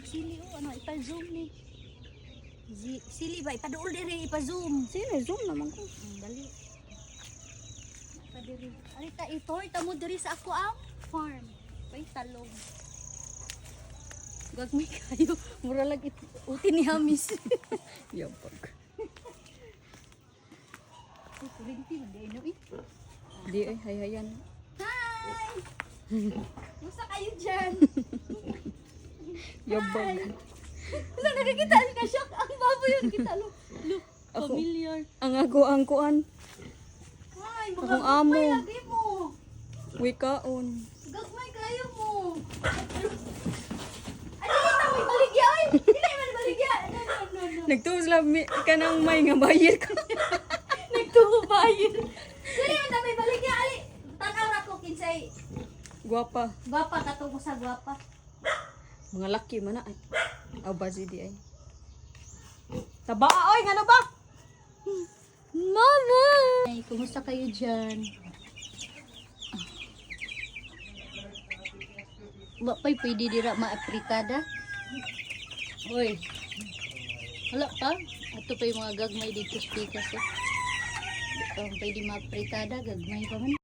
sili o ano ipa-zoom ni. Sili ba ipaduol diri ipa-zoom. Sino zoom naman ko. Dali. Pa diri. Arita itoy tamo diri sa ako ang farm. Pay talong. Gagmay kayo. Mura lang uti ni Hamis. Yabag. Kurinti man di no eh. Di ay hayayan. Hi! Musta kayo dyan? Yabag. Wala nakikita ka shock. Ang baboy yung kita. Look, Ako. familiar. Ang ako ang kuan. Ay, mga Akong amo. gagmay lagi mo. Wikaon. Gagmay kayo mo. Ano yung may baligya? Ay, hindi man baligya. No. Nagtuos lang ka nang may nga bayir ka. Nagtubayin. Dili man may baligya. Ali, tanaw na ko kinsay. Guwapa. Gwapa katungo sa gwapa. Mga laki man na ay. Aw bazi di ay. Taba oy ngano ba? Mama! Ay, kumusta kayo dyan? Pa'y pwede dira maaprikada? Hoy. Wala pa? Ato pa yung mga gagmay dito sa pikas eh. Pwede maaprikada, gagmay pa man.